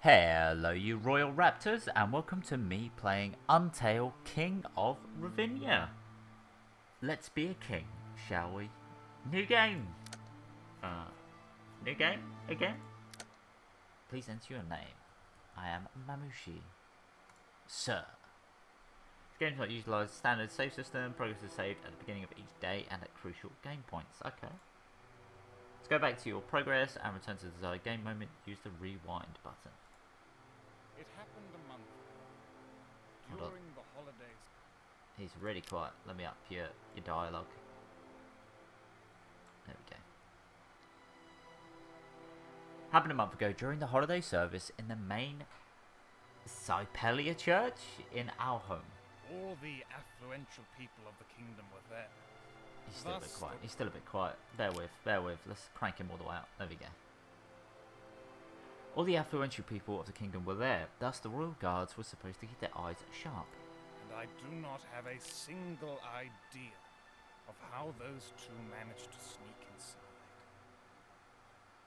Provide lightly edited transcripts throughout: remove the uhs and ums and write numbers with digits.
Hello you royal raptors and welcome to me playing Untale, King of Revinia. Let's be a king, shall we? New game! New game? Again? Please enter your name. I am Mamushi. Sir. This game does not utilise standard save system. Progress is saved at the beginning of each day and at crucial game points. Okay. Let's go back to your progress and return to the desired game moment. Use the rewind button. It happened a month ago, during the holidays. He's really quiet. Let me up your dialogue. There we go. Happened a month ago during the holiday service in the main Sypelia church in Alham. All the affluential people of the kingdom were there. He's still a bit quiet. He's still a bit quiet. Bear with. Let's crank him all the way out. There we go. All the affluential people of the kingdom were there, thus the royal guards were supposed to keep their eyes sharp. And I do not have a single idea of how those two managed to sneak inside.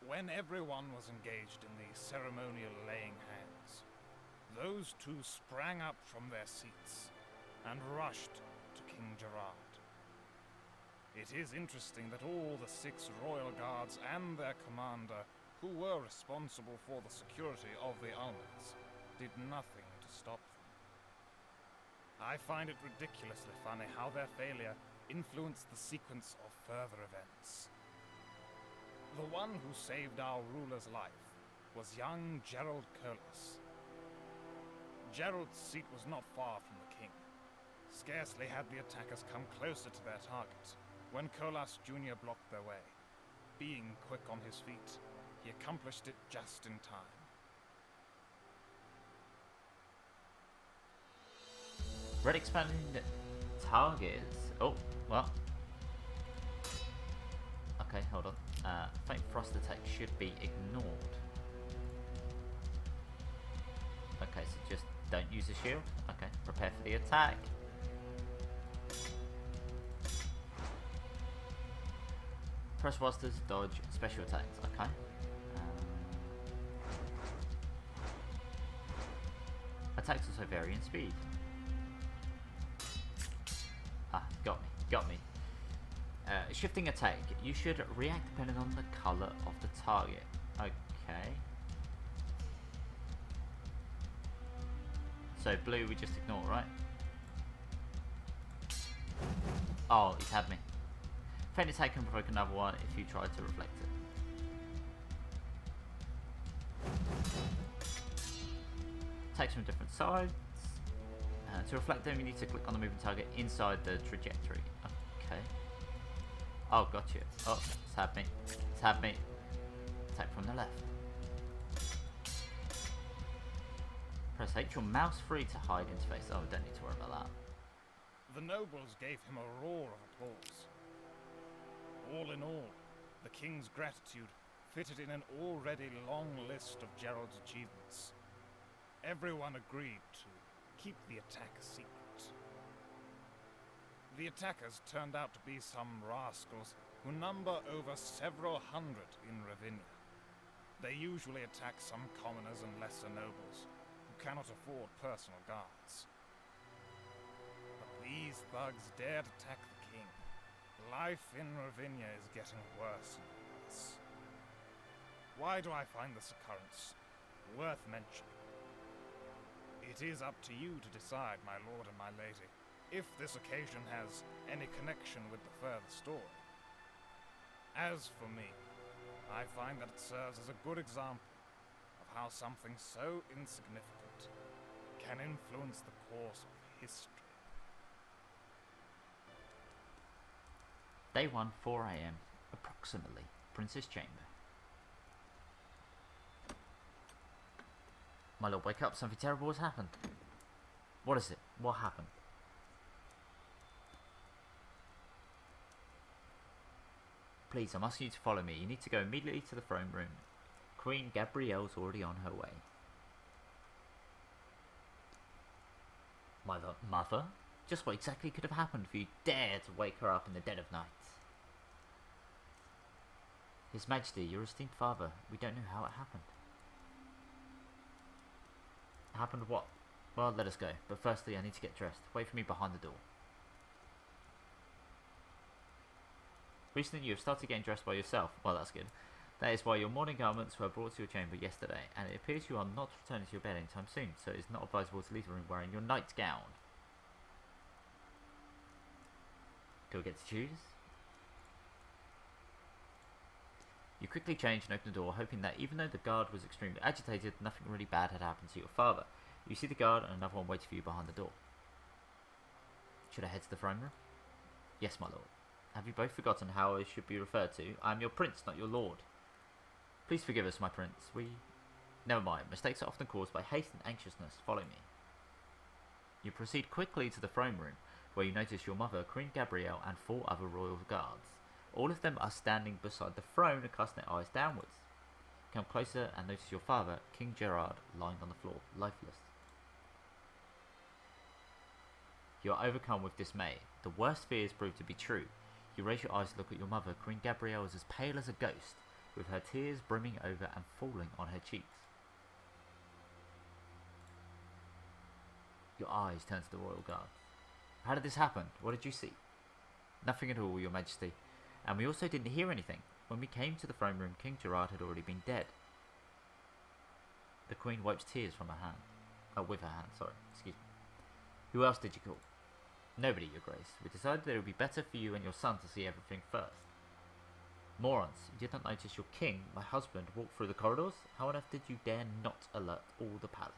When everyone was engaged in the ceremonial laying hands, those two sprang up from their seats and rushed to King Gerard. It is interesting that all the 6 royal guards and their commander, who were responsible for the security of the Almans, did nothing to stop them. I find it ridiculously funny how their failure influenced the sequence of further events. The one who saved our ruler's life was young Gerard. Gerard's seat was not far from the king. Scarcely had the attackers come closer to their target when Colas Jr. blocked their way. Being quick on his feet, he accomplished it just in time. Red expanding targets. Oh, well. Okay, hold on. Faint frost attack should be ignored. Okay, so just don't use the shield. Okay, prepare for the attack. Press busters, dodge, special attacks. Okay. Attacks also vary in speed. Ah, got me. Shifting attack. You should react depending on the colour of the target. Okay. So blue we just ignore, right? Oh, he's had me. Faint attack can provoke another one if you try to reflect it. Attacks from different sides. To reflect them, you need to click on the moving target inside the trajectory. Okay. Oh, gotcha. Oh, it's had me. It's had me. Attack from the left. Press H or mouse free to hide interface. Oh, don't need to worry about that. The nobles gave him a roar of applause. All in all, the king's gratitude fitted in an already long list of Gerard's achievements. Everyone agreed to keep the attack a secret. The attackers turned out to be some rascals who number over several hundred in Revinia. They usually attack some commoners and lesser nobles who cannot afford personal guards. But these thugs dared attack the king. Life in Revinia is getting worse and worse. Why do I find this occurrence worth mentioning? It is up to you to decide, my lord and my lady, if this occasion has any connection with the further story. As for me, I find that it serves as a good example of how something so insignificant can influence the course of history. Day 1, 4 AM, approximately. Prince's Chamber. My lord, wake up. Something terrible has happened. What is it? What happened? Please, I'm asking you to follow me. You need to go immediately to the throne room. Queen Gabrielle's already on her way. Mother? Just what exactly could have happened if you dare to wake her up in the dead of night? His Majesty, your esteemed father, we don't know how it happened. Happened what? Well, let us go. But firstly, I need to get dressed. Wait for me behind the door. Recently, you have started getting dressed by yourself. Well, that's good. That is why your morning garments were brought to your chamber yesterday, and it appears you are not returning to your bed anytime soon, so it is not advisable to leave the room wearing your nightgown. Do I get to choose? You quickly change and open the door, hoping that even though the guard was extremely agitated, nothing really bad had happened to your father. You see the guard and another one waiting for you behind the door. Should I head to the throne room? Yes, my lord. Have you both forgotten how I should be referred to? I am your prince, not your lord. Please forgive us, my prince. Never mind. Mistakes are often caused by haste and anxiousness. Follow me. You proceed quickly to the throne room, where you notice your mother, Queen Gabrielle, and 4 other royal guards. All of them are standing beside the throne and casting their eyes downwards. Come closer and notice your father, King Gerard, lying on the floor, lifeless. You are overcome with dismay. The worst fears prove to be true. You raise your eyes to look at your mother. Queen Gabrielle is as pale as a ghost, with her tears brimming over and falling on her cheeks. Your eyes turn to the royal guard. How did this happen? What did you see? Nothing at all, your majesty. And we also didn't hear anything. When we came to the throne room, King Gerard had already been dead. The queen wipes tears from her hand. Oh, with her hand, sorry. Excuse me. Who else did you call? Nobody, your grace. We decided that it would be better for you and your son to see everything first. Morons, you did not notice your king, my husband, walk through the corridors? How on earth did you dare not alert all the palace?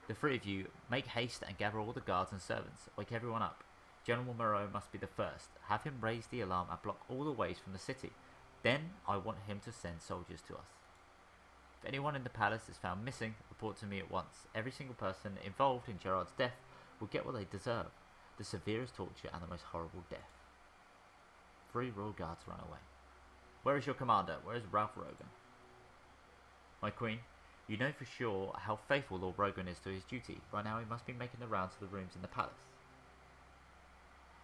The 3 of you, make haste and gather all the guards and servants. Wake everyone up. General Moreau must be the first. Have him raise the alarm and block all the ways from the city. Then I want him to send soldiers to us. If anyone in the palace is found missing, report to me at once. Every single person involved in Gerard's death will get what they deserve. The severest torture and the most horrible death. 3 royal guards run away. Where is your commander? Where is Ralph Rogan? My queen, you know for sure how faithful Lord Rogan is to his duty. Right now he must be making the rounds to the rooms in the palace.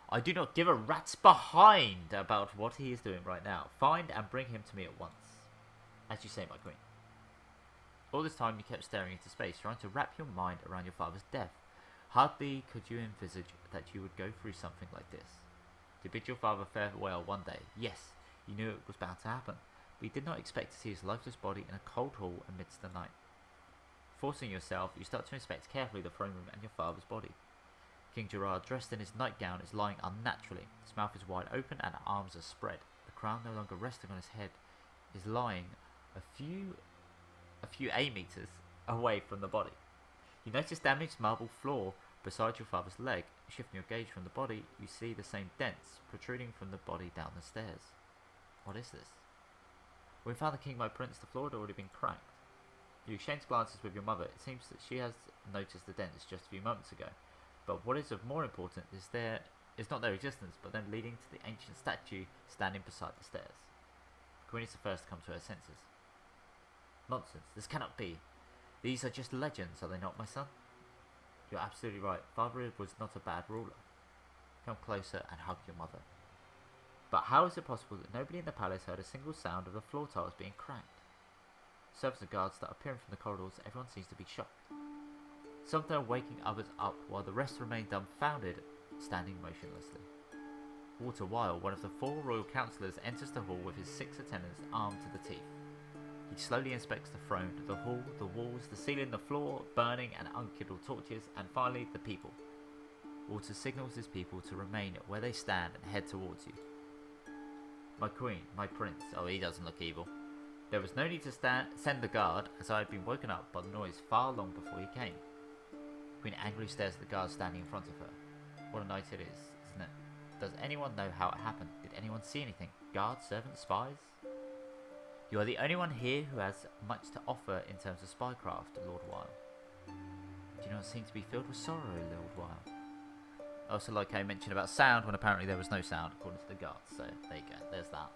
I do not give a rat's behind about what he is doing right now. Find and bring him to me at once. As you say, my queen. All this time you kept staring into space, trying to wrap your mind around your father's death. Hardly could you envisage that you would go through something like this. To bid your father farewell one day, yes, you knew it was bound to happen, but you did not expect to see his lifeless body in a cold hall amidst the night. Forcing yourself, you start to inspect carefully the throne room and your father's body. King Gerard, dressed in his nightgown, is lying unnaturally. His mouth is wide open and arms are spread. The crown no longer resting on his head is lying a few meters away from the body. You notice damaged marble floor beside your father's leg. Shifting your gaze from the body, you see the same dents protruding from the body down the stairs. What is this? When we found the king, my prince, the floor had already been cracked. You exchange glances with your mother. It seems that she has noticed the dents just a few moments ago. But what is of more importance is not their existence, but them leading to the ancient statue standing beside the stairs. The queen is the first to come to her senses. Nonsense, this cannot be. These are just legends, are they not, my son? You're absolutely right. Father was not a bad ruler. Come closer and hug your mother. But how is it possible that nobody in the palace heard a single sound of the floor tiles being cracked? Servants and guards start appearing from the corridors. Everyone seems to be shocked. Some are waking others up, while the rest remain dumbfounded, standing motionlessly. All the while, one of the 4 royal councillors enters the hall with his 6 attendants armed to the teeth. He slowly inspects the throne, the hall, the walls, the ceiling, the floor, burning and unkindled torches, and finally the people. Walter signals his people to remain where they stand and head towards you. My queen, my prince. Oh, he doesn't look evil. There was no need to send the guard, as I had been woken up by the noise far long before he came. The queen angrily stares at the guard standing in front of her. What a night it is, isn't it? Does anyone know how it happened? Did anyone see anything? Guards, servants, spies? You are the only one here who has much to offer in terms of spycraft, Lord Weil. Do you not seem to be filled with sorrow, Lord Weil? Also, like I mentioned about sound, when apparently there was no sound, according to the guards. So, there you go, there's that.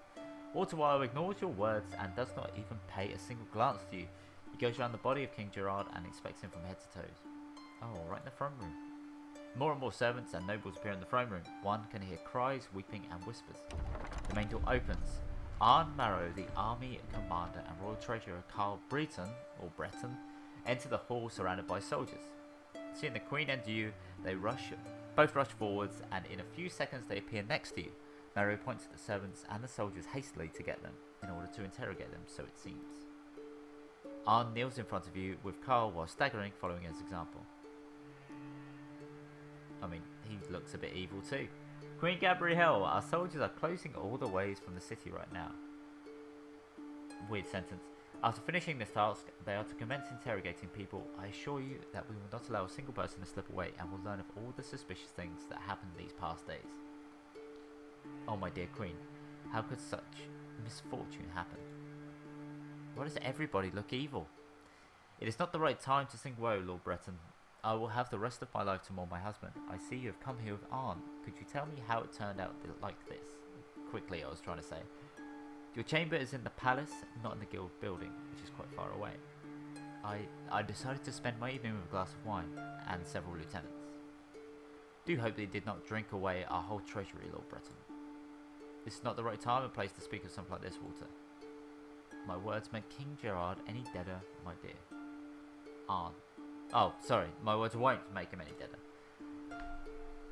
Weil ignores your words and does not even pay a single glance to you. He goes around the body of King Gerard and inspects him from head to toes. Oh, right in the throne room. More and more servants and nobles appear in the throne room. One can hear cries, weeping, and whispers. The main door opens. Arn Marrow, the army commander and royal treasurer Carl Breton, enter the hall surrounded by soldiers. Seeing the Queen and you, they both rush forwards, and in a few seconds they appear next to you. Mary points at the servants and the soldiers hastily to get them, in order to interrogate them, so it seems. Arn kneels in front of you, with Carl while staggering, following his example. I mean, he looks a bit evil too. Queen Gabrielle, our soldiers are closing all the ways from the city right now. Weird sentence. After finishing this task, they are to commence interrogating people. I assure you that we will not allow a single person to slip away, and will learn of all the suspicious things that happened these past days. Oh my dear Queen, how could such misfortune happen? Why does everybody look evil? It is not the right time to sing woe, Lord Breton. I will have the rest of my life to mourn my husband. I see you have come here with Arn. Could you tell me how it turned out like this? Quickly, I was trying to say. Your chamber is in the palace, not in the guild building, which is quite far away. I decided to spend my evening with a glass of wine and several lieutenants. Do hope they did not drink away our whole treasury, Lord Breton. This is not the right time and place to speak of something like this, Walter. My words meant King Gerard any deader, my dear. Arn. Oh, sorry, my words won't make him any deader.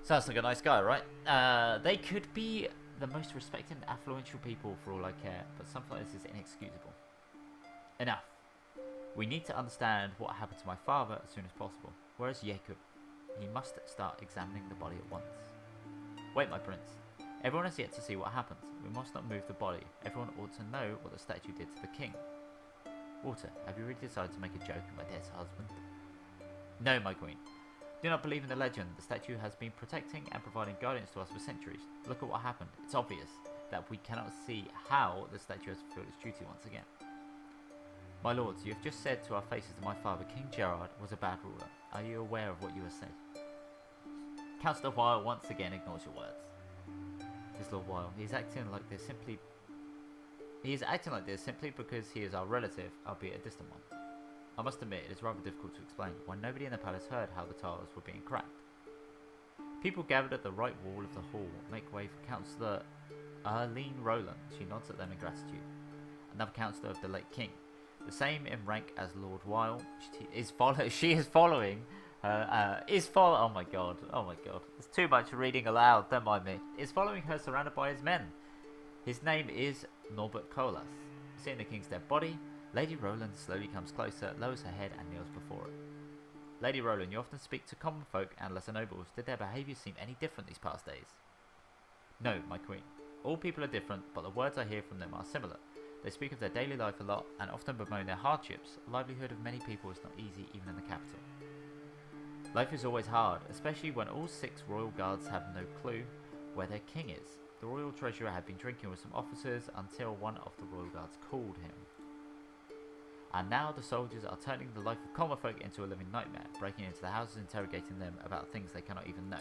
Sounds like a nice guy, right? They could be the most respected and affluential people for all I care, but something like this is inexcusable. Enough. We need to understand what happened to my father as soon as possible. Where is Jacob? He must start examining the body at once. Wait, my prince. Everyone has yet to see what happens. We must not move the body. Everyone ought to know what the statue did to the king. Walter, have you really decided to make a joke of my dead husband? No, my queen. Do not believe in the legend. The statue has been protecting and providing guidance to us for centuries. Look at what happened. It's obvious that we cannot see how the statue has fulfilled its duty once again. My lords, you have just said to our faces that my father, King Gerard, was a bad ruler. Are you aware of what you have said? Councillor Weil once again ignores your words. This Lord Weil, he is acting like this simply because he is our relative, albeit a distant one. I must admit, it is rather difficult to explain why nobody in the palace heard how the tiles were being cracked. People gathered at the right wall of the hall make way for Councillor Arlene Rowland. She nods at them in gratitude. Another councillor of the late king, the same in rank as Lord Weil, oh my god, it's too much reading aloud, don't mind me, is following her surrounded by his men. His name is Norbert Colas. Seeing the king's dead body, Lady Rowland slowly comes closer, lowers her head and kneels before it. Lady Rowland, you often speak to common folk and lesser nobles. Did their behaviour seem any different these past days? No, my queen. All people are different, but the words I hear from them are similar. They speak of their daily life a lot and often bemoan their hardships. The livelihood of many people is not easy even in the capital. Life is always hard, especially when all 6 royal guards have no clue where their king is. The royal treasurer had been drinking with some officers until one of the royal guards called him. And now the soldiers are turning the life of common folk into a living nightmare, breaking into the houses, interrogating them about things they cannot even know.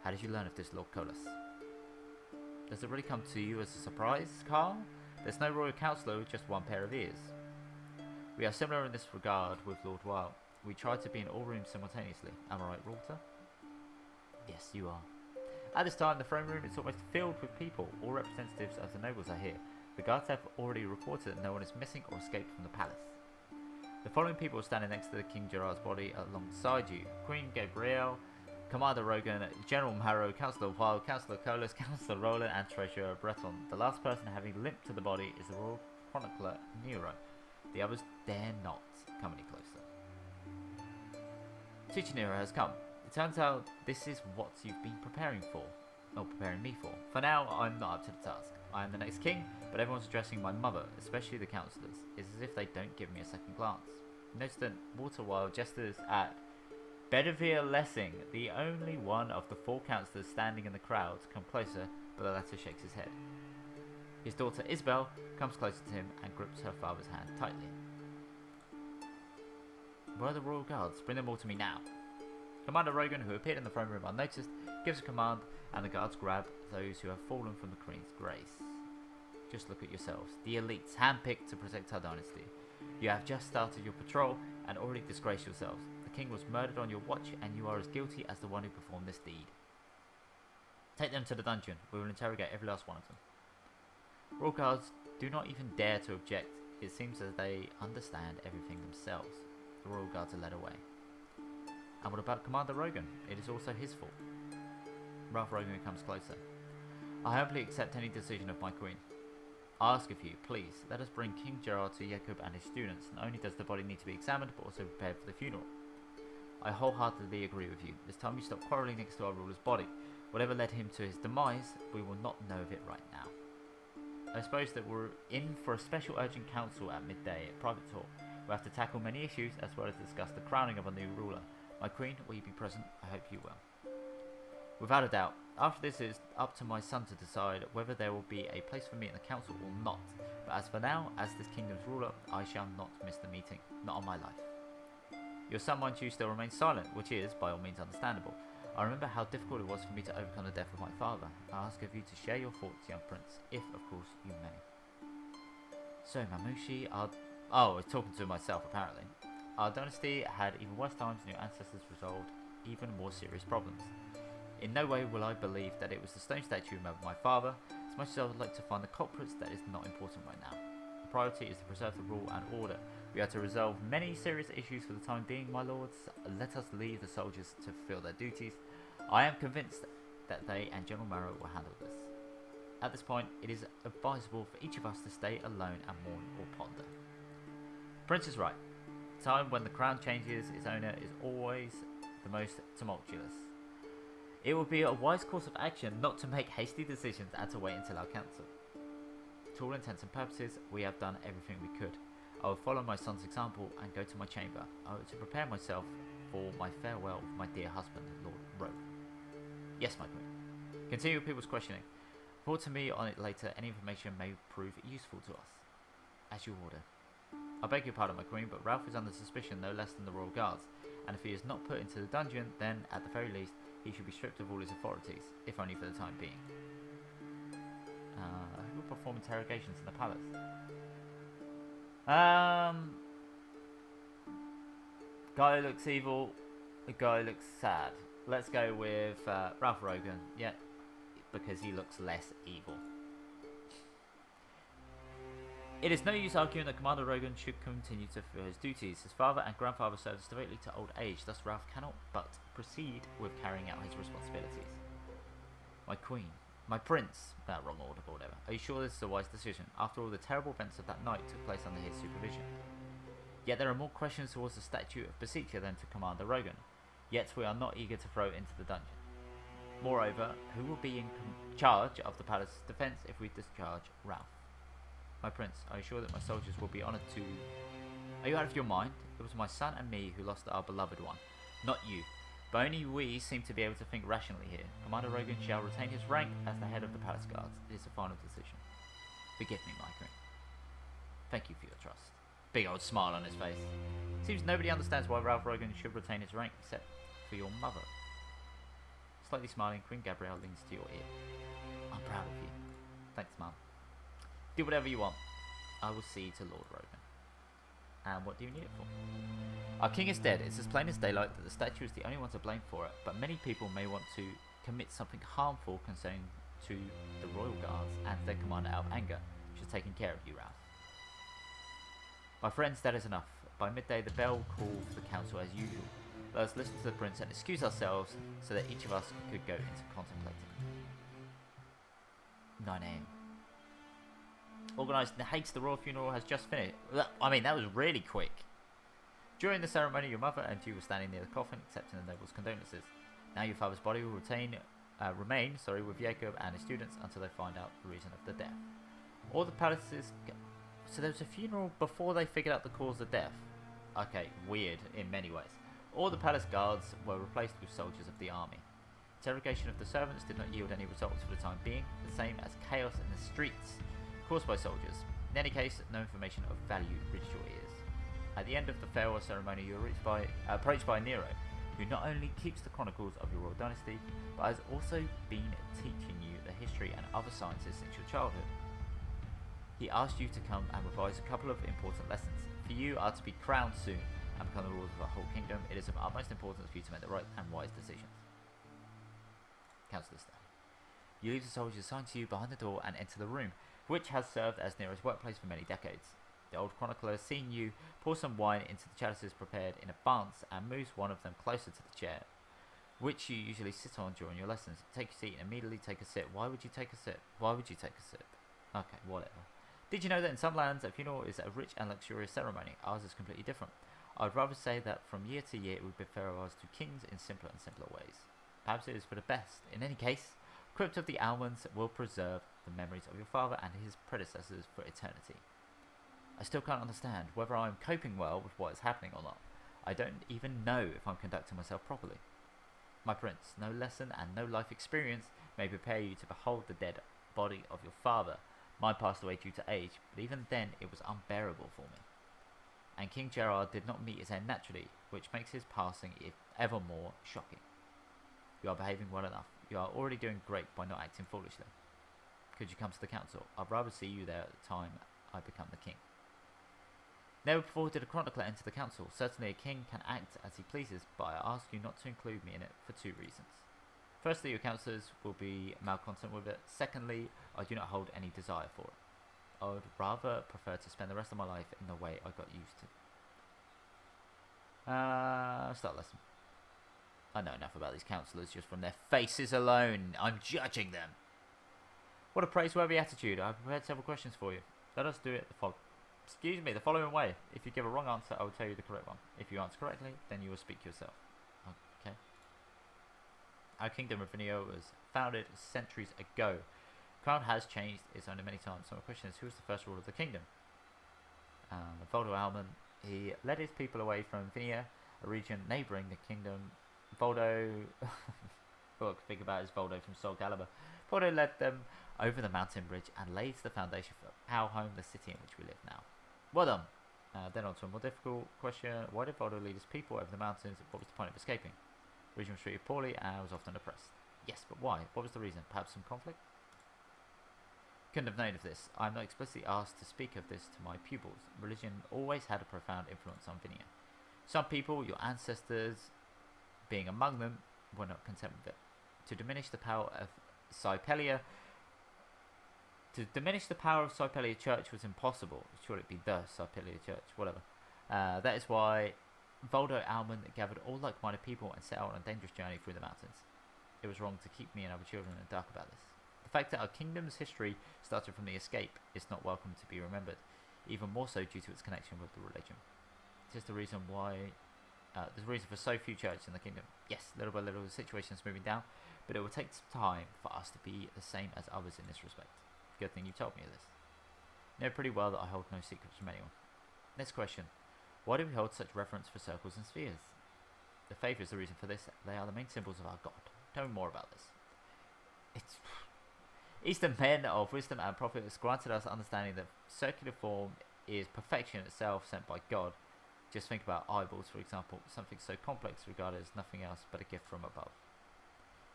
How did you learn of this, Lord Colas? Does it really come to you as a surprise, Carl? There's no royal councillor with just one pair of ears. We are similar in this regard with Lord Weil. We try to be in all rooms simultaneously. Am I right, Walter? Yes, you are. At this time, the throne room is almost filled with people. All representatives of the nobles are here. The guards have already reported that no one is missing or escaped from the palace. The following people are standing next to the King Gerard's body alongside you. Queen Gabrielle, Commander Rogan, General Marrow, Councillor Weil, Councillor Colas, Councillor Rowland and Treasurer Breton. The last person having limped to the body is the Royal Chronicler Nero. The others dare not come any closer. Teacher Nero has come. It turns out this is what you've been preparing me for. For now, I'm not up to the task. I am the next king, but everyone's addressing my mother, especially the councillors. It's as if they don't give me a second glance. Notice that Walter Weil gestures at Bedivere Lessing, the only one of the 4 councillors standing in the crowd, to come closer, but the latter shakes his head. His daughter Isabel comes closer to him and grips her father's hand tightly. Where are the royal guards? Bring them all to me now. Commander Rogan, who appeared in the throne room unnoticed, gives a command, and the guards grab those who have fallen from the Queen's grace. Just look at yourselves, the elites handpicked to protect our dynasty. You have just started your patrol and already disgraced yourselves. The king was murdered on your watch, and you are as guilty as the one who performed this deed. Take them to the dungeon. We will interrogate every last one of them. Royal guards, do not even dare to object. It seems as they understand everything themselves. The royal guards are led away. And what about Commander Rogan? It is also his fault. Ralph Rogan comes closer. I humbly accept any decision of my queen. I ask of you, please, let us bring King Gerard to Jacob and his students. Not only does the body need to be examined, but also prepared for the funeral. I wholeheartedly agree with you. It's time you stop quarrelling next to our ruler's body. Whatever led him to his demise, we will not know of it right now. I suppose that we're in for a special urgent council at midday, a private talk. We'll have to tackle many issues as well as discuss the crowning of a new ruler. My queen, will you be present? I hope you will. Without a doubt. After this, it is up to my son to decide whether there will be a place for me in the council or not. But as for now, as this kingdom's ruler, I shall not miss the meeting. Not on my life. Your son, mind you, still remains silent, which is, by all means, understandable. I remember how difficult it was for me to overcome the death of my father. I ask of you to share your thoughts, young prince, if, of course, you may. So, Mamushi, I was talking to myself, apparently. Our dynasty had even worse times and your ancestors resolved even more serious problems. In no way will I believe that it was the stone statue of my father. As much as I would like to find the culprits, that is not important right now. The priority is to preserve the rule and order. We are to resolve many serious issues for the time being, my lords. Let us leave the soldiers to fulfill their duties. I am convinced that they and General Marrow will handle this. At this point, it is advisable for each of us to stay alone and mourn or ponder. Prince is right. The time when the crown changes its owner is always the most tumultuous. It would be a wise course of action not to make hasty decisions and to wait until our council. To all intents and purposes, we have done everything we could. I will follow my son's example and go to my chamber. I will to prepare myself for my farewell with my dear husband, Lord Rogue. Yes, my queen. Continue with people's questioning. Report to me on it later. Any information may prove useful to us. As you order. I beg your pardon, my queen, but Ralph is under suspicion no less than the royal guards, and if he is not put into the dungeon, then, at the very least, he should be stripped of all his authorities, if only for the time being. Who will perform interrogations in the palace? Guy who looks evil, the guy who looks sad. Let's go with Ralph Rogan, yeah, because he looks less evil. It is no use arguing that Commander Rogan should continue to fulfill his duties. His father and grandfather served us devoutly to old age, thus Ralph cannot but proceed with carrying out his responsibilities. My queen, my prince, wrong order or whatever. Are you sure this is a wise decision? After all, the terrible events of that night took place under his supervision. Yet there are more questions towards the statue of Beseecher than to Commander Rogan. Yet we are not eager to throw it into the dungeon. Moreover, who will be in charge of the palace's defence if we discharge Ralph? My prince, are you sure that my soldiers will be honoured to... Are you out of your mind? It was my son and me who lost our beloved one, not you. But only we seem to be able to think rationally here. Commander Rogan shall retain his rank as the head of the palace guards. It is a final decision. Forgive me, my queen. Thank you for your trust. Big old smile on his face. Seems nobody understands why Ralph Rogan should retain his rank except for your mother. Slightly smiling, Queen Gabrielle leans to your ear. I'm proud of you. Thanks, Mum. Do whatever you want. I will see to Lord Rogan. And what do you need it for? Our king is dead. It's as plain as daylight that the statue is the only one to blame for it, but many people may want to commit something harmful concerning to the royal guards and their commander out of anger, which is taking care of you, Ralph. My friends, that is enough. By midday, the bell called for the council as usual. Let us listen to the prince and excuse ourselves so that each of us could go into contemplating. 9 AM. Organised hates the royal funeral has just finished. I mean, that was really quick. During the ceremony, your mother and you were standing near the coffin, accepting the noble's condolences. Now your father's body will remain with Jacob and his students until they find out the reason of the death. All the palaces... So there was a funeral before they figured out the cause of death. Okay, weird in many ways. All the palace guards were replaced with soldiers of the army. Interrogation of the servants did not yield any results for the time being, the same as chaos in the streets caused by soldiers. In any case, no information of value reached your ears. At the end of the farewell ceremony, you were approached by Nero, who not only keeps the chronicles of your royal dynasty, but has also been teaching you the history and other sciences since your childhood. He asked you to come and revise a couple of important lessons. For you are to be crowned soon and become the rulers of the whole kingdom. It is of utmost importance for you to make the right and wise decisions. Councillor Stone. You leave the soldiers assigned to you behind the door and enter the room, which has served as Nero's workplace for many decades. The old chronicler, seeing you pour some wine into the chalices prepared in advance, and moves one of them closer to the chair, which you usually sit on during your lessons. Take your seat and immediately take a sip. Why would you take a sip? Why would you take a sip? Okay, whatever. Did you know that in some lands, a funeral is a rich and luxurious ceremony? Ours is completely different. I would rather say that from year to year it would prefer ours to kings in simpler and simpler ways. Perhaps it is for the best. In any case, Crypt of the Almans will preserve the memories of your father and his predecessors for eternity. I still can't understand whether I am coping well with what is happening or not. I don't even know if I'm conducting myself properly. My prince, no lesson and no life experience may prepare you to behold the dead body of your father. Mine passed away due to age, but even then it was unbearable for me. And King Gerard did not meet his end naturally, which makes his passing ever more shocking. You are behaving well enough. You are already doing great by not acting foolishly. Could you come to the council? I'd rather see you there at the time I become the king. Never before did a chronicler enter the council. Certainly a king can act as he pleases, but I ask you not to include me in it for two reasons. Firstly, your councillors will be malcontent with it. Secondly, I do not hold any desire for it. I would rather prefer to spend the rest of my life in the way I got used to. Start lesson. I know enough about these councillors just from their faces alone. I'm judging them. What a praiseworthy attitude. I've prepared several questions for you. Let us do it the following way. If you give a wrong answer, I will tell you the correct one. If you answer correctly, then you will speak yourself. Okay. Our kingdom of Revinia was founded centuries ago. The crown has changed its owner many times. So my question is, who was the first ruler of the kingdom? Voldo Alman. He led his people away from Revinia, a region neighbouring the kingdom. Voldo, all I can think about is Voldo from Soul Calibur. Voldo led them over the mountain bridge and laid the foundation for our home, the city in which we live now. Well done. Then on to a more difficult question. Why did Voldo lead his people over the mountains? What was the point of escaping? The region was treated poorly and was often oppressed. Yes, but why? What was the reason? Perhaps some conflict? Couldn't have known of this. I am not explicitly asked to speak of this to my pupils. Religion always had a profound influence on Revinia. Some people, your ancestors, being among them, were not content with it. To diminish the power of Cypelia Church was impossible. Surely it be the Cypelia Church, whatever. That is why Voldo Alman gathered all like-minded people and set out on a dangerous journey through the mountains. It was wrong to keep me and other children in the dark about this. The fact that our kingdom's history started from the escape is not welcome to be remembered, even more so due to its connection with the religion. This is the reason why there's a reason for so few churches in the kingdom. Yes, little by little the situation is moving down, but it will take some time for us to be the same as others in this respect. Good thing you told me of this. You know pretty well that I hold no secrets from anyone. Next question. Why do we hold such reverence for circles and spheres? The favour is the reason for this. They are the main symbols of our god. Tell me more about this. Eastern men of wisdom and prophet has granted us understanding that circular form is perfection itself sent by God. Just think about eyeballs, for example, something so complex regarded as nothing else but a gift from above.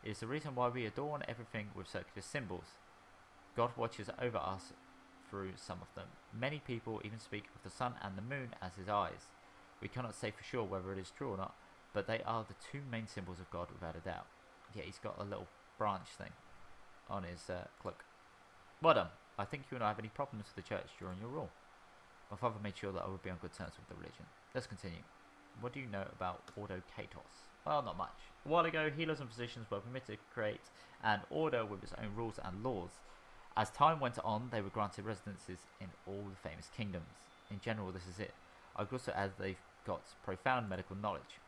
It is the reason why we adorn everything with circular symbols. God watches over us through some of them. Many people even speak of the sun and the moon as his eyes. We cannot say for sure whether it is true or not, but they are the two main symbols of God without a doubt. Yeah, he's got a little branch thing on his cloak. Well done. I think you will not have any problems with the church during your rule. My father made sure that I would be on good terms with the religion. Let's continue. What do you know about Ordo Katos? Well, not much. A while ago, healers and physicians were permitted to create an order with its own rules and laws. As time went on, they were granted residences in all the famous kingdoms. In general, this is it. I could also add they've got profound medical knowledge.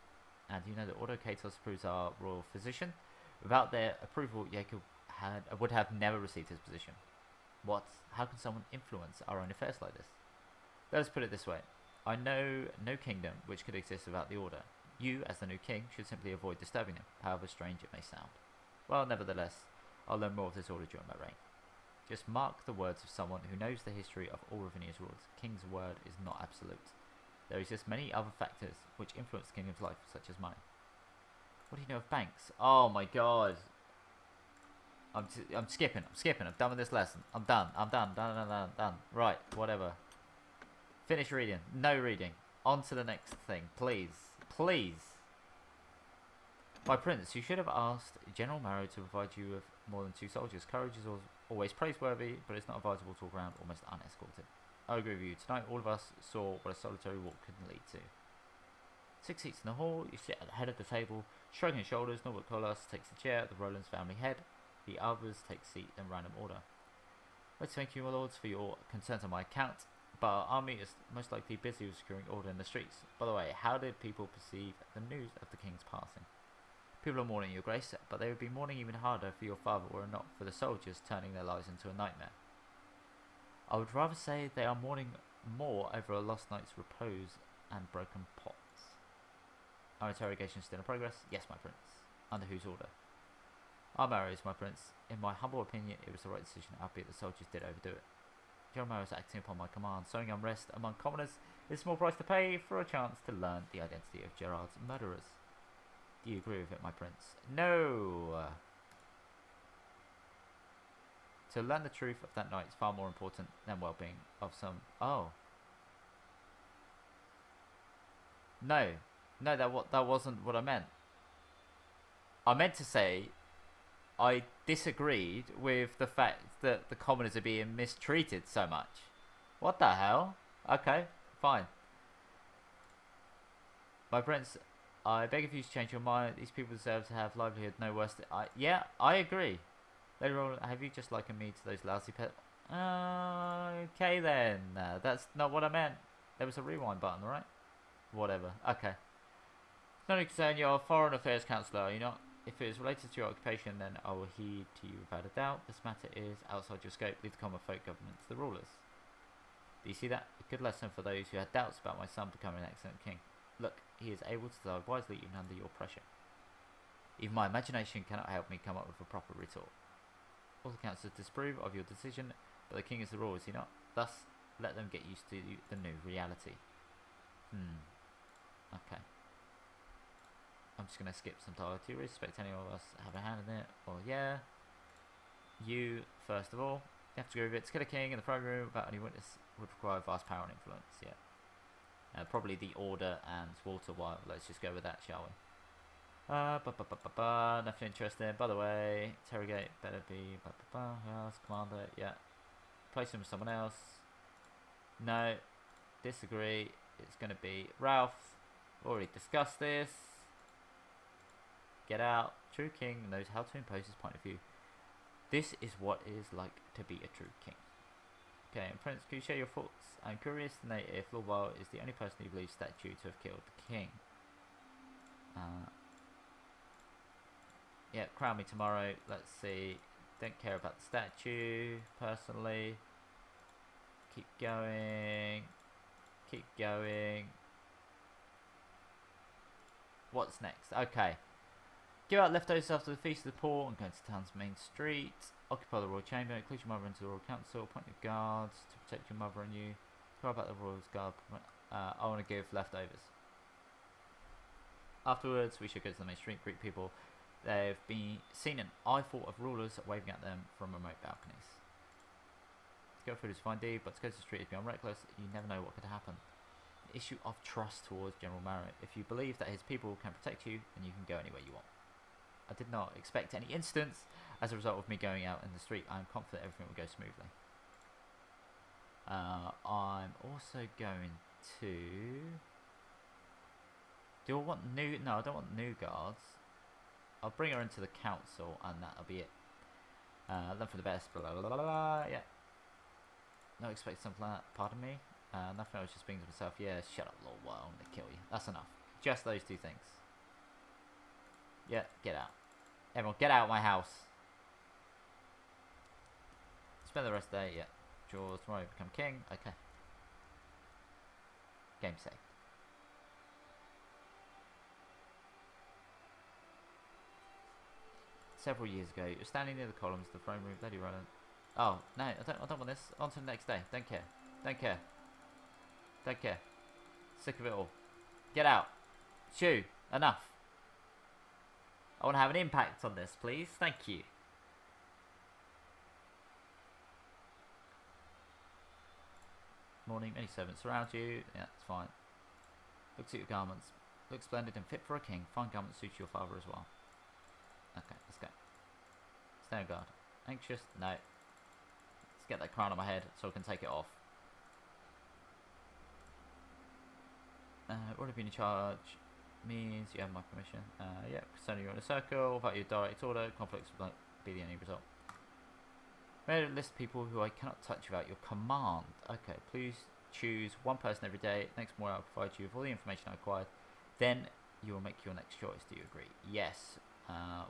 And you know that Ordo Katos proves our royal physician. Without their approval, Jacob would have never received his position. What? How can someone influence our own affairs like this? Let us put it this way. I know no kingdom which could exist without the order. You, as the new king, should simply avoid disturbing them, however strange it may sound. Well, nevertheless, I'll learn more of this order during my reign. Just mark the words of someone who knows the history of all Revinia's rules. King's word is not absolute. There exist many other factors which influence the kingdom's life, such as money. What do you know of banks? Oh my god. I'm skipping. I'm done with this lesson. I'm done. Done. Right, whatever. Finish reading. No reading. On to the next thing, please. Please. My prince, you should have asked General Marrow to provide you with more than 2 soldiers. Courage is always praiseworthy, but it's not advisable to walk around almost unescorted. I agree with you. Tonight, all of us saw what a solitary walk could lead to. 6 seats in the hall. You sit at the head of the table, shrugging your shoulders. Norbert Collas takes the chair at the Roland's family head. The others take seats in random order. Let's thank you, my lords, for your concerns on my account, but our army is most likely busy with securing order in the streets. By the way, how did people perceive the news of the king's passing? People are mourning your grace, but they would be mourning even harder for your father were it not for the soldiers turning their lives into a nightmare. I would rather say they are mourning more over a lost night's repose and broken pots. Our interrogation is still in progress. Yes, my prince. Under whose order? Our marriage, my prince. In my humble opinion, it was the right decision, albeit the soldiers did overdo it. Jeremiah was acting upon my command, sowing unrest among commoners is a small price to pay for a chance to learn the identity of Gerard's murderers. Do you agree with it, my prince? No! To learn the truth of that night is far more important than well-being of some... Oh. No. No, that wasn't what I meant. I meant to say... I disagreed with the fact that the commoners are being mistreated so much. What the hell? Okay, fine. My prince, I beg of you to change your mind. These people deserve to have livelihood no worse than... yeah, I agree. Later on, have you just likened me to those lousy pet... okay then. That's not what I meant. There was a rewind button, right? Whatever. Okay. No concern, you're a foreign affairs counsellor, are you not? If it is related to your occupation, then I will heed to you without a doubt. This matter is outside your scope. Leave the common folk government to the rulers. Do you see that? A good lesson for those who had doubts about my son becoming an excellent king. Look, he is able to decide wisely even under your pressure. Even my imagination cannot help me come up with a proper retort. All the councillors disapprove of your decision, but the king is the rule, is he not? Thus, let them get used to the new reality. Okay. I'm just going to skip some dialogue. Do you respect any of us have a hand in it? Or yeah. You, first of all. You have to agree with it. To kill a king in the throne room without any witness would require vast power and influence. Yeah. Probably the order and Walter White. Let's just go with that, shall we? Nothing interesting. By the way, interrogate better be. Who else? Commander. Yeah. Place him with someone else. No. Disagree. It's going to be Ralph. Already discussed this. Get out. True king knows how to impose his point of view. This is what it is like to be a true king. Okay, and Prince, can you share your thoughts? I'm curious to know if Lord Wild is the only person who believes statue to have killed the king. Yeah, crown me tomorrow. Let's see. Don't care about the statue, personally. Keep going. Keep going. What's next? Okay. Give out leftovers after the feast of the poor and go to town's main street. Occupy the royal chamber. Include your mother into the royal council. Appoint your guards to protect your mother and you. Care about the royal's guard. I want to give leftovers. Afterwards, we should go to the main street, greet people. They've been seen an eyeful of rulers waving at them from remote balconies. To go through is a fine deed, but to go to the street is beyond reckless. You never know what could happen. The issue of trust towards General Marriott. If you believe that his people can protect you, then you can go anywhere you want. I did not expect any incidents as a result of me going out in the street. I am confident everything will go smoothly. I'm also going to... Do I want new... No, I don't want new guards. I'll bring her into the council and that'll be it. Then for the best. Blah, blah, blah, blah, yeah. No expect something like that. Pardon me? Nothing, I was just thinking to myself, yeah, shut up, Lord Wild, I'm going to kill you. That's enough. Just those two things. Yeah, get out. Everyone, get out of my house. Spend the rest of the day, yeah. Jaws, tomorrow become king. Okay. Game saved. Several years ago, you were standing near the columns of the throne room, Lady Roland. Oh, no, I don't want this. On to the next day. Don't care. Don't care. Don't care. Sick of it all. Get out. Shoo. Enough. I want to have an impact on this, please. Thank you. Morning. Many servants surround you. Yeah, it's fine. Looks at your garments. Look splendid and fit for a king. Fine garments suit your father as well. Okay, let's go. Stay on guard. Anxious? No. Let's get that crown on my head so I can take it off. Already been in charge means you have my permission. Yeah, concerning you're in a circle, without your direct order, conflicts will not be the only result. Made a list of people who I cannot touch without your command. Okay, please choose one person every day. Next morning I'll provide you with all the information I acquired. Then you will make your next choice. Do you agree? Yes.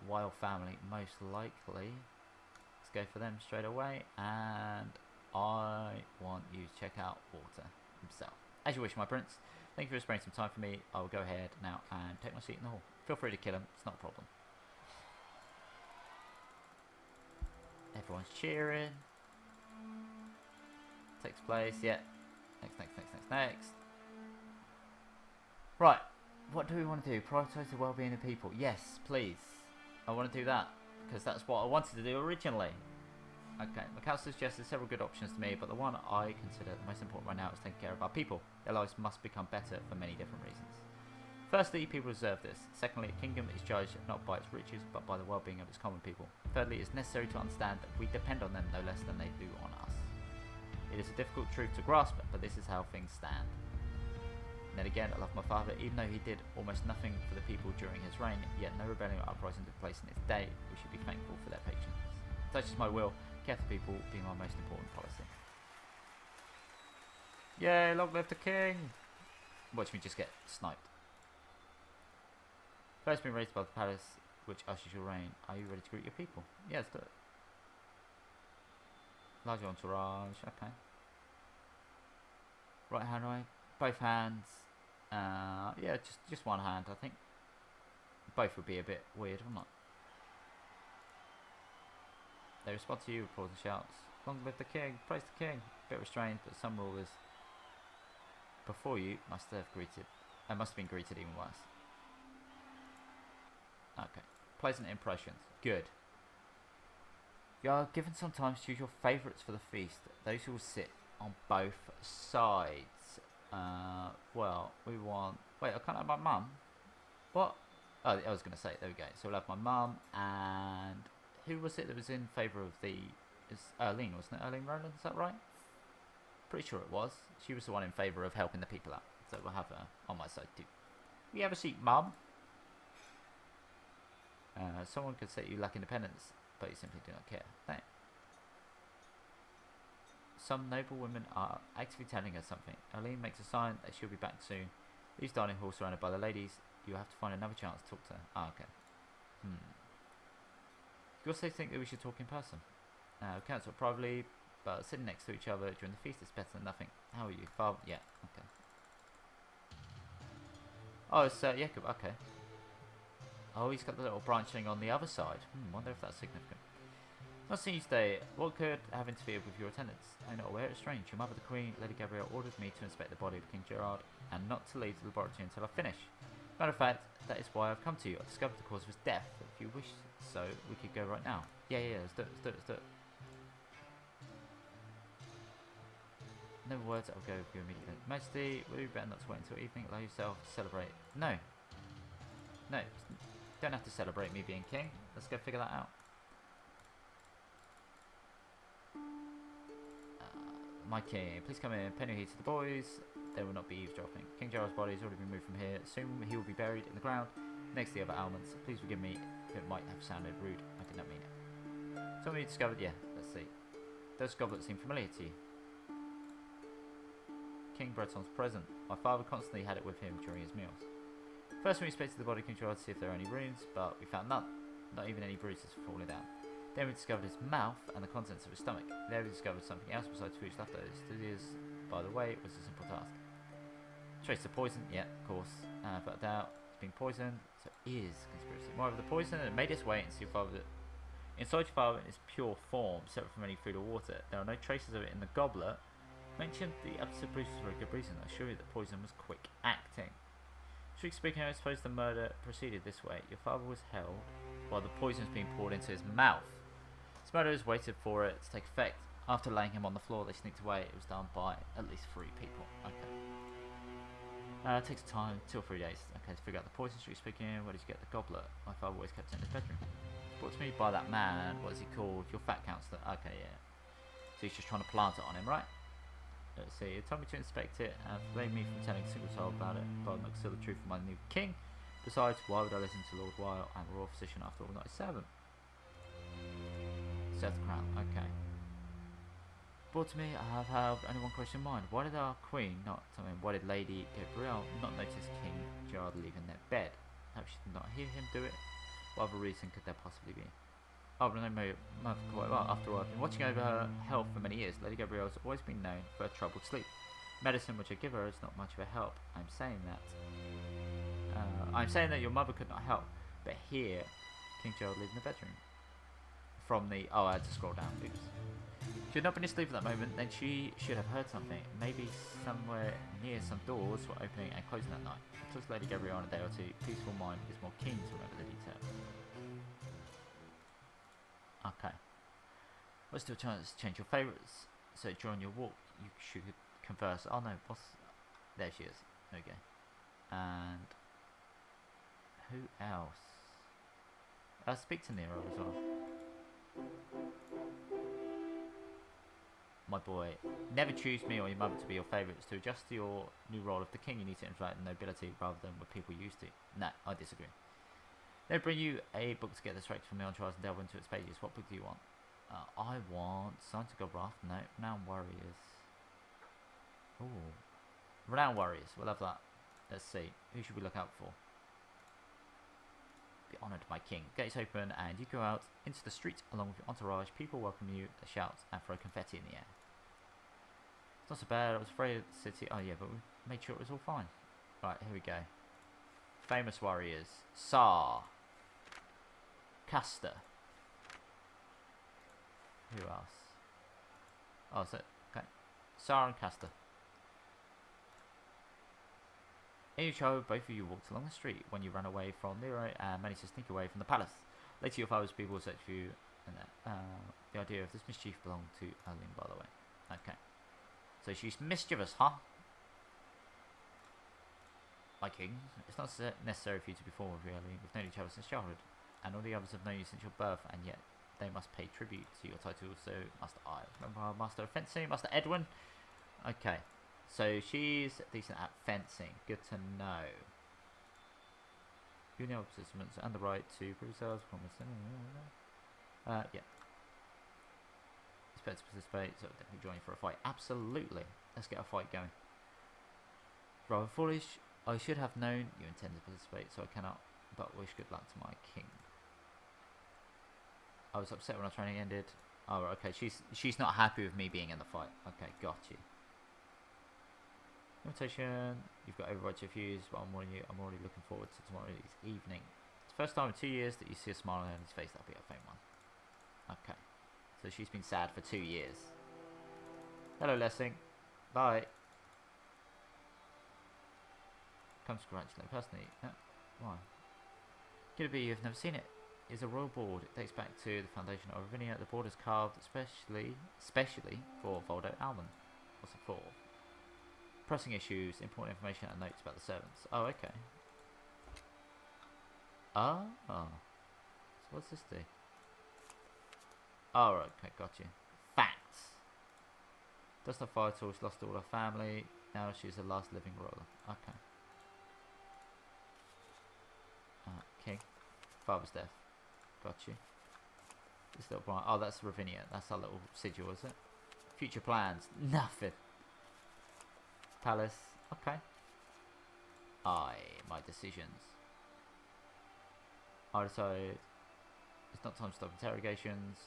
Wild family, most likely. Let's go for them straight away. And I want you to check out Walter himself. As you wish, my prince. Thank you for sparing some time for me. I will go ahead now and take my seat in the hall. Feel free to kill him. It's not a problem. Everyone's cheering. Takes place. Yeah. Next. Right. What do we want to do? Prioritise the well-being of people. Yes, please. I want to do that because that's what I wanted to do originally. Okay, my council suggested several good options to me, but the one I consider the most important right now is taking care of our people. Their lives must become better for many different reasons. Firstly, people deserve this. Secondly, a kingdom is judged not by its riches, but by the well-being of its common people. Thirdly, it is necessary to understand that we depend on them no less than they do on us. It is a difficult truth to grasp, but this is how things stand. And then again, I love my father, even though he did almost nothing for the people during his reign, yet no rebellion or uprising took place in his day. We should be thankful for their patience. Such is my will. Care for people being my most important policy. Yay, long live the king! Watch me just get sniped. First been raised above the palace, which ushers your reign. Are you ready to greet your people? Yes, do it. Large entourage, okay. Right hand, right? Both hands. Yeah, just one hand, I think. Both would be a bit weird, wouldn't it? They respond to you with applause and shouts. Long live the king, praise the king. A bit restrained, but some rulers before you must have been greeted even worse. Okay. Pleasant impressions. Good. You are given some time to choose your favourites for the feast. Those who will sit on both sides. Well, we want... Wait, I can't have my mum? What? Oh, I was going to say, there we go. So we'll have my mum and... Who was it that was in favour of the... It's Erlene, wasn't it? Erlene Rowland, is that right? Pretty sure it was. She was the one in favour of helping the people out. So we'll have her on my side too. Will you have a seat, mum? Someone could say you lack independence, but you simply do not care. Thanks. Some noble women are actively telling her something. Erlene makes a sign that she'll be back soon. Leaves dining hall surrounded by the ladies. You have to find another chance to talk to her. Ah, okay. You also think that we should talk in person. Council privately, but sitting next to each other during the feast is better than nothing. How are you, Father? Yeah, okay. Oh, it's Jacob, okay. Oh, he's got the little branching on the other side. Wonder if that's significant. Not seen you today. What could have interfered with your attendance? I'm not aware. It's strange. Your mother, the Queen, Lady Gabrielle, ordered me to inspect the body of King Gerard and not to leave the laboratory until I finish. Matter of fact, that is why I've come to you. I discovered the cause of his death. If you wish so, we could go right now. Yeah, let's do it. No words, I'll go with you immediately. Majesty, will you better not to wait until evening? Allow yourself to celebrate. No, don't have to celebrate me being king. Let's go figure that out. My king, please come in. Penny heed to the boys. They will not be eavesdropping. King Gerard's body has already been moved from here. Soon he will be buried in the ground next to the other Almans. Please forgive me if it might have sounded rude. I did not mean it. Something you discovered? Yeah, let's see. Those goblets seem familiar to you. King Breton's present. My father constantly had it with him during his meals. First we inspected the body of King Gerard to see if there are any wounds, but we found none. Not even any bruises for falling down. Then we discovered his mouth and the contents of his stomach. There we discovered something else besides food leftovers. This, by the way, was a simple task. Trace the poison, yeah, of course. Without doubt, it's been poisoned, so it is conspiracy. Moreover, the poison had made its way inside your father in its pure form, separate from any food or water. There are no traces of it in the goblet. Mentioned the absence of bruises for a good reason. I assure you that poison was quick acting. Strictly speaking, I suppose the murder proceeded this way. Your father was held while the poison was being poured into his mouth. His murderers waited for it to take effect. After laying him on the floor, they sneaked away. It was done by at least 3 people. Okay. It takes time, 2 or 3 days. Okay, to figure out the poison. Strictly speaking, where did you get the goblet? My father always kept it in his bedroom. Brought to me by that man. What is he called? Your fat counselor. Okay, yeah. So he's just trying to plant it on him, right? Let's see, it told me to inspect it and forbade me from telling a single soul about it, but I'm not consider the truth of my new king. Besides, why would I listen to Lord Weil and the royal physician after all? Not a servant. Serve the crown, okay. Brought to me, I have had only one question in mind. Why did our queen not, why did Lady Gabrielle not notice King Gerard leaving their bed? Perhaps she did not hear him do it. What other reason could there possibly be? Oh, but I know my mother quite well. After all, I've been watching over her health for many years. Lady Gabrielle has always been known for her troubled sleep. Medicine which I give her is not much of a help. I'm saying that your mother could not help. But here, King Gerard lived in the bedroom. From the... Oh, I had to scroll down. Oops. She had not been asleep at that moment, then she should have heard something. Maybe somewhere near some doors were opening and closing that night. It took Lady Gabrielle on a day or two. Peaceful mind is more keen to remember the details. Okay. What's still a chance to change your favourites? So during your walk, you should converse. Oh no, boss. There she is. There we go. And who else? I'll speak to Nero as well. My boy, never choose me or your mother to be your favourites. To adjust to your new role of the king, you need to interact with nobility rather than with people used to. No, I disagree. They bring you a book to get the straight from the entourage and delve into its pages. What book do you want? I want Signs of God. No, Renowned Warriors. Ooh, Renowned Warriors. We'll have that. Let's see. Who should we look out for? Be honoured, my king. Gates open and you go out into the street along with your entourage. People welcome you, shout and throw confetti in the air. It's not so bad. I was afraid of the city. Oh yeah, but we made sure it was all fine. Right, here we go. Famous warriors. Tsar. Castor. Who else? Oh, is it? Okay. Tsar and Castor. In your child, both of you walked along the street when you ran away from Nero and managed to sneak away from the palace. Later, your father's people searched for you, and the idea of this mischief belonged to Aline, by the way. Okay. So she's mischievous, huh? My king, it's not necessary for you to be formal with Aline. We've known each other since childhood, and all the others have known you since your birth, and yet they must pay tribute to your title, so must I. Remember our master of fencing, Master Edwin? Okay. So she's decent at fencing. Good to know. You know participants and the right to prove yourselves. Yeah. Expect to participate, so definitely join you for a fight. Absolutely. Let's get a fight going. Rather foolish. I should have known you intend to participate, so I cannot but wish good luck to my king. I was upset when our training ended. Oh, okay. She's not happy with me being in the fight. Okay, got you. Invitation, you've got every right to refuse, but I'm warning you, I'm already looking forward to tomorrow's evening. It's the first time in 2 years that you see a smile on his face. That'll be a fame one. Okay. So she's been sad for 2 years. Hello, Lessing. Bye. Come to congratulate personally. Why? Could it be you've never seen it? It's a royal board. It dates back to the foundation of Revinia. The board is carved especially for Voldo Alman. What's it for? Pressing issues, important information and notes about the servants. Oh, okay. Oh. So what's this do? Oh, right, okay, got you. Facts. Does not fight at all, she lost all her family. Now she's the last living ruler. Okay. King. Father's death. Got you. This little blind. Oh, that's Revinia. That's our little sigil, is it? Future plans. Nothing. Palace. Okay. My decisions. I decided it's not time to stop interrogations.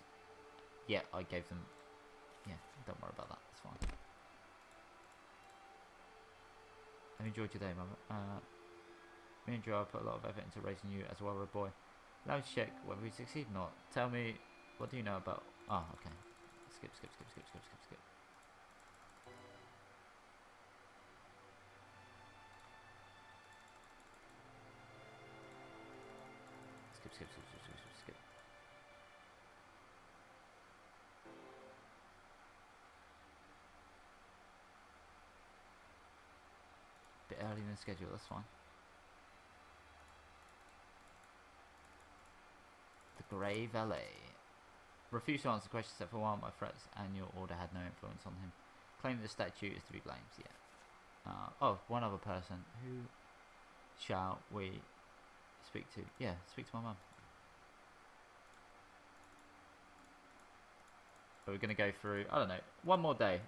Yeah, I gave them. Yeah, don't worry about that. It's fine. Have you enjoyed your day, Mum? Me and Gerard put a lot of effort into raising you as a well-read boy. Allow me to check whether we succeed or not. Tell me, what do you know about... Oh, okay. Skip. Skip. Bit early in the schedule, that's fine. The Grey Valet. Refused to answer questions except for one of my threats, and your order had no influence on him. Claim the statue is to be blamed, yeah. Oh, one other person. Who shall we speak to? Yeah, speak to my mum. Are we going to go through, I don't know, one more day.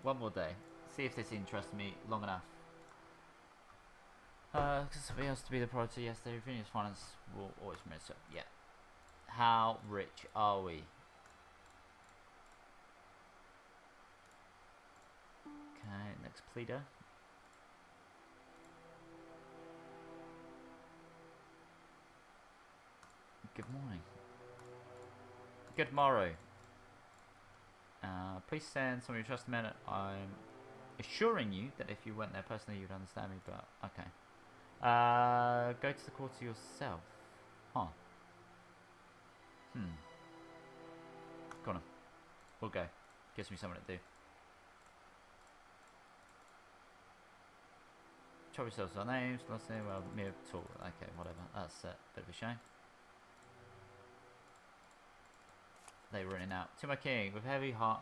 See if this interests me long enough. Because somebody else to be the priority yesterday. Revinia's finance will always remain so. Yeah. How rich are we? Okay, next pleader. Good morning. Good morrow. Please send some of your trusted men. I'm assuring you that if you went there personally, you'd understand me, but okay. Go to the quarter yourself. Huh. Go on. We'll go. Gives me something to do. Trouble yourselves with our names. Last name, well, mere talk. Okay, whatever. That's a bit of a shame. They were in and out. To my king, with heavy heart,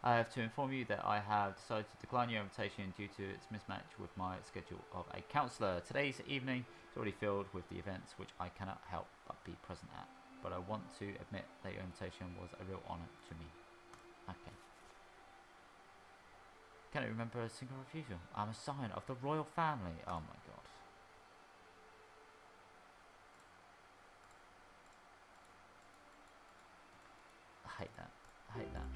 I have to inform you that I have decided to decline your invitation due to its mismatch with my schedule of a counsellor. Today's evening is already filled with the events which I cannot help but be present at. But I want to admit that your invitation was a real honour to me. Okay. Cannot remember a single refusal. I'm a scion of the royal family. Oh my god. I hate that. I hate that.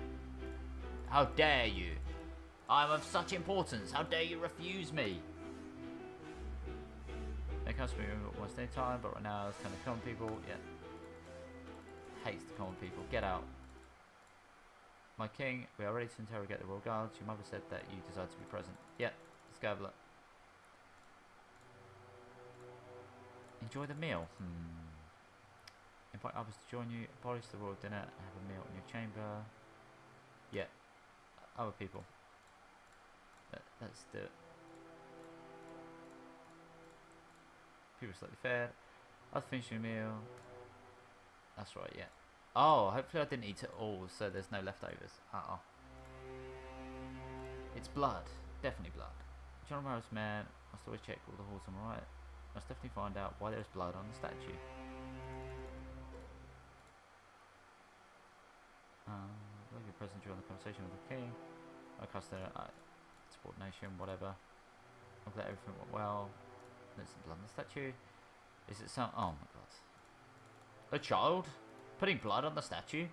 How dare you? I'm of such importance. How dare you refuse me? It comes to me almost any time, but right now it's kind of common people. Yeah. Hates the common people. Get out. My king, we are ready to interrogate the royal guards. Your mother said that you desired to be present. Yeah, let's go have a look. Enjoy the meal. Invite others to join you. Abolish the royal dinner and have a meal in your chamber. Yeah. Other people. Let's do it. People slightly fed. I'll finish your meal. That's right, yeah. Oh, hopefully I didn't eat it all, so there's no leftovers. Uh-oh. It's blood. Definitely blood. John Morris, man, must always check all the halls on the right. Must definitely find out why there's blood on the statue. Will you be present during the conversation with the king? I custom subordination, whatever. I'm glad everything went well. There's some blood on the statue. Is it some... Oh my god. A child? Putting blood on the statue?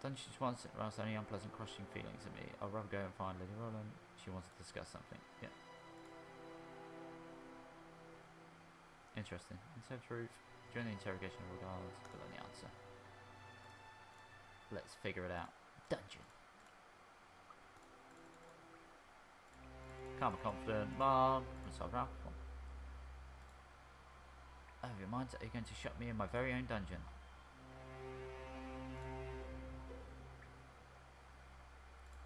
Dungeons once aroused any unpleasant crushing feelings in me. I'll rather go and find Lady Roland. She wants to discuss something. Yeah. Interesting. Instead of truth, during the interrogation of regards, we'll learn the answer. Let's figure it out. Dungeon. Calm and confident, Mom. Resolve Ralph. Oh, your mind, are you going to shut me in my very own dungeon?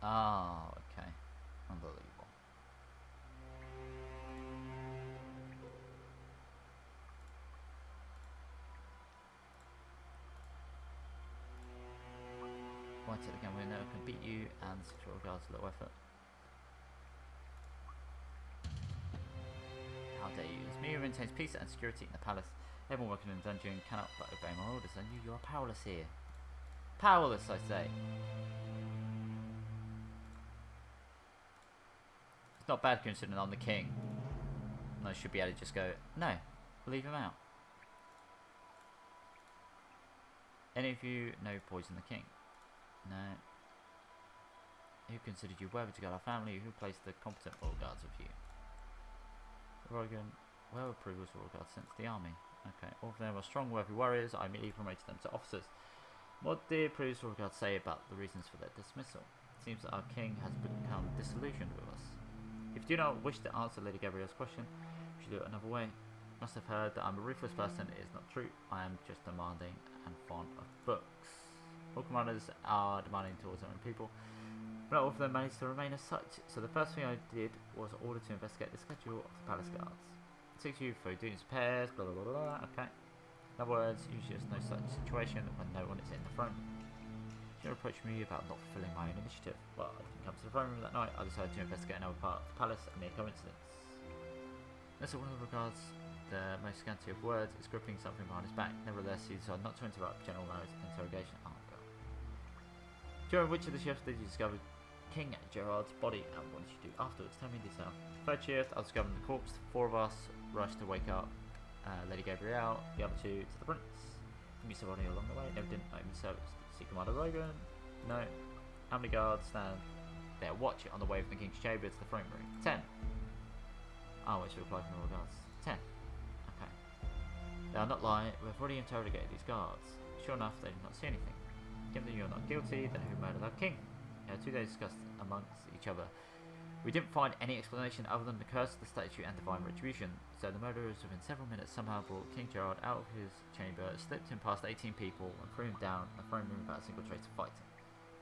Oh, okay. Unbelievable. White it again, we know I can beat you and secure regards a little effort. How dare you? As me who maintains peace and security in the palace. Everyone working in the dungeon cannot but obey my orders. I knew you are powerless here. Powerless, I say. It's not bad considering I'm the king. And I should be able to just go, no, leave him out. Any of you know Poison the King? No. Who considered you worthy to guard our family? Who placed the competent royal guards with you? Rogan, well approved was royal guards sent to the army. Okay, all of them are strong, worthy warriors. I immediately promoted them to officers. What did previous royal guards say about the reasons for their dismissal? It seems that our king has become disillusioned with us. If you do not wish to answer Lady Gabrielle's question, you should do it another way. You must have heard that I'm a ruthless person. It is not true. I am just demanding and fond of books. All commanders are demanding towards their own people, but not all of them managed to remain as such. So the first thing I did was order to investigate the schedule of the palace guards. 6 you for duties pairs, blah blah blah blah. Okay. In other words, usually there's no such situation when no one is in the front. You approached me about not fulfilling my own initiative. Well, I didn't come to the throne room that night. I decided to investigate another part of the palace, a mere coincidence. Unless one of them regards the most scanty of words is gripping something behind his back. Nevertheless, he decided not to interrupt General Mary's interrogation. Oh god. During which of the shifts did you discover King Gerard's body, and what did you do afterwards? Tell me detail. Third shift, I discovered the corpse. Four of us rushed to wake up Lady Gabrielle, the other two to the prince. Give me somebody along the way. Never didn't open service. See Commander Rogan? No. How many guards stand there? Watch it on the way from the king's chamber to the throne room. 10. Oh, I should reply from all guards. 10. Okay. They are not lying. We've already interrogated these guards. Sure enough, they did not see anything. Given that you are not guilty, then who murdered our king? We had 2 days discussed amongst each other. We didn't find any explanation other than the curse of the statue and divine retribution, so the murderers within several minutes somehow brought King Gerard out of his chamber, slipped him past 18 people, and threw him down a throne room without a single trace of fighting.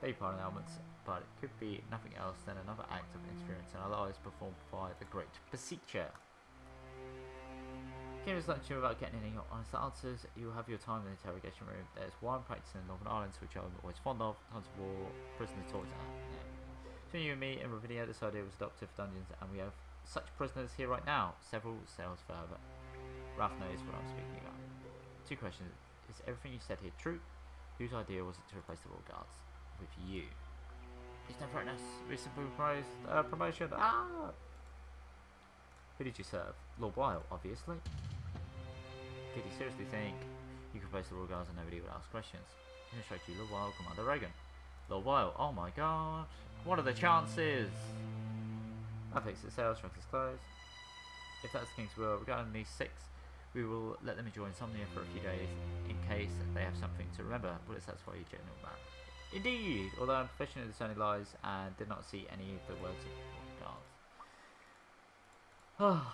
Beg your pardon, Almans, but it could be nothing else than another act of interference in our lives performed by the great perpetrators. King was lunching without getting any honest answers. You will have your time in the interrogation room. There's one practice in the Northern Islands which I'm always fond of, tons of war, prisoner talks. Between you and me in Revinia, this idea was adopted for dungeons, and we have such prisoners here right now, several cells further. Ralph knows what I'm speaking about. 2 questions. Is everything you said here true? Whose idea was it to replace the royal guards? With you. Please don't threaten us. Recently proposed promotion. Ah! Who did you serve? Lord Weil, obviously. Did you seriously think you could replace the royal guards and nobody would ask questions? Who instructed you? Lord Weil, Commander Reagan. Lord Weil, oh my god. What are the chances? I fixed the sail, shrunk his clothes. If that's the king's will, regarding these 6, we will let them enjoy insomnia for a few days in case they have something to remember. Will it satisfy you, General Man? Indeed, although I'm proficient in discerning lies and did not see any of the words of the guards.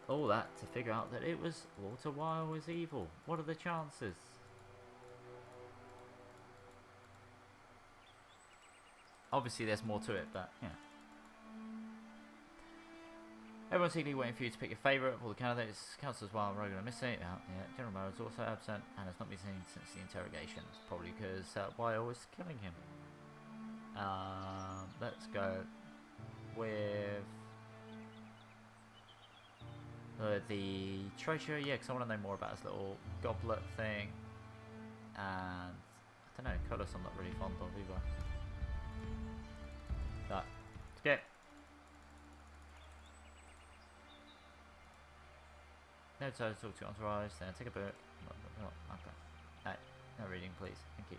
All that to figure out that it was Walter Weil was evil. What are the chances? Obviously there's more to it, but yeah. Everyone's eagerly waiting for you to pick your favourite of all the candidates. Councillors Weil and Rogan are missing. Yeah, General Murray is also absent and has not been seen since the interrogation. Probably because Weil was killing him. Let's go with the treasure. Yeah, because I want to know more about his little goblet thing. And I don't know, colours I'm not really fond of either. Right, skip. No time to talk to entourage, then take a book. Okay. Alright, no reading please, thank you.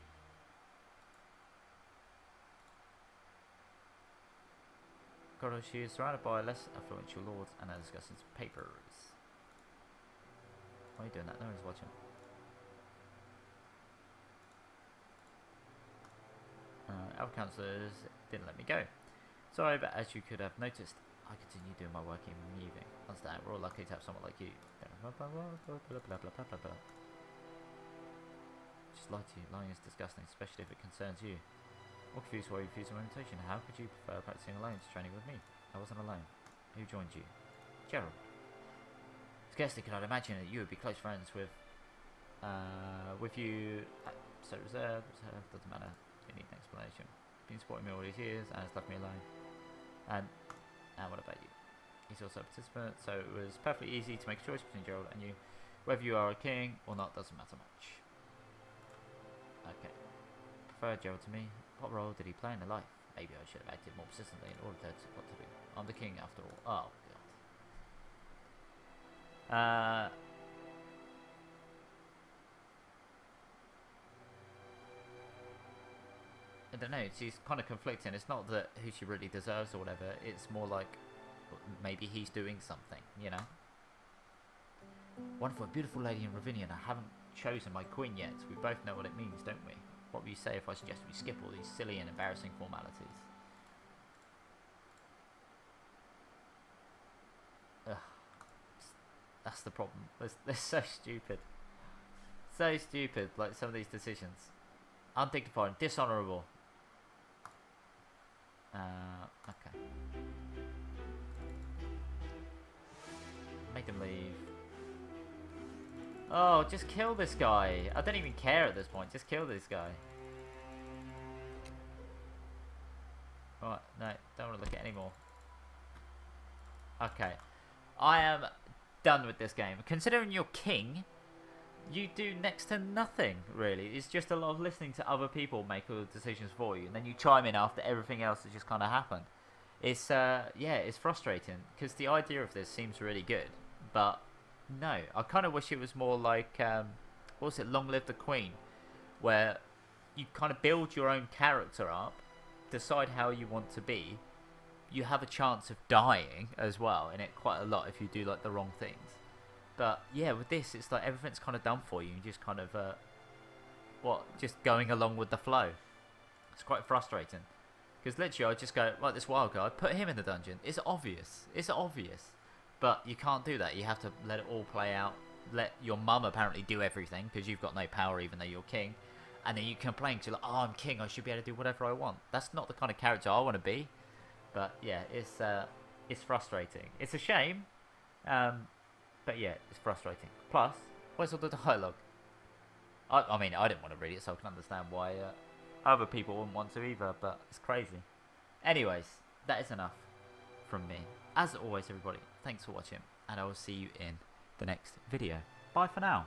Corridor, she is surrounded by less influential lords and are discussing some papers. Why are you doing that? No one's watching. Our councillors didn't let me go. Sorry, but as you could have noticed, I continue doing my work in the evening. Understand, we're all lucky to have someone like you. Just lie to you. Lying is disgusting, especially if it concerns you. I'm confused why you refused my invitation. How could you prefer practicing alone to training with me? I wasn't alone. Who joined you? Gerald. Scarcely could I imagine that you would be close friends with you. So reserved, doesn't matter. You need an explanation. Been supporting me all these years and has left me alone. And what about you? He's also a participant, so it was perfectly easy to make a choice between Gerald and you. Whether you are a king or not doesn't matter much. Okay. Prefer Gerald to me. What role did he play in the life? Maybe I should have acted more persistently in order to tell what to do. I'm the king after all. Oh god. I don't know, she's kind of conflicting. It's not that who she really deserves or whatever, it's more like maybe he's doing something, you know? Wonderful, beautiful lady in Revinia, and I haven't chosen my queen yet. We both know what it means, don't we? What would you say if I suggested we skip all these silly and embarrassing formalities? Ugh. That's the problem. They're so stupid. So stupid, like some of these decisions. Undignified and dishonourable. Okay. Make them leave. Oh, just kill this guy. I don't even care at this point. Just kill this guy. what? No, don't want to look at any more. Okay. I am done with this game. Considering you're king, you do next to nothing, really. It's just a lot of listening to other people make all the decisions for you, and then you chime in after everything else has just kind of happened. It's, yeah, it's frustrating, because the idea of this seems really good, but no. I kind of wish it was more like, what was it, Long Live the Queen, where you kind of build your own character up, decide how you want to be. You have a chance of dying as well in it quite a lot if you do like the wrong things. But yeah, with this, it's like everything's kind of done for you. You just kind of, just going along with the flow. It's quite frustrating. Because literally, I just go, like this wild guy, put him in the dungeon. It's obvious. It's obvious. But you can't do that. You have to let it all play out. Let your mum apparently do everything, because you've got no power even though you're king. And then you complain, because you're like, oh, I'm king, I should be able to do whatever I want. That's not the kind of character I want to be. But yeah, it's frustrating. It's a shame. But yeah, it's frustrating. Plus, where's all the dialogue? I mean, I didn't want to read it, so I can understand why other people wouldn't want to either, but it's crazy. Anyways, that is enough from me. As always, everybody, thanks for watching, and I will see you in the next video. Bye for now.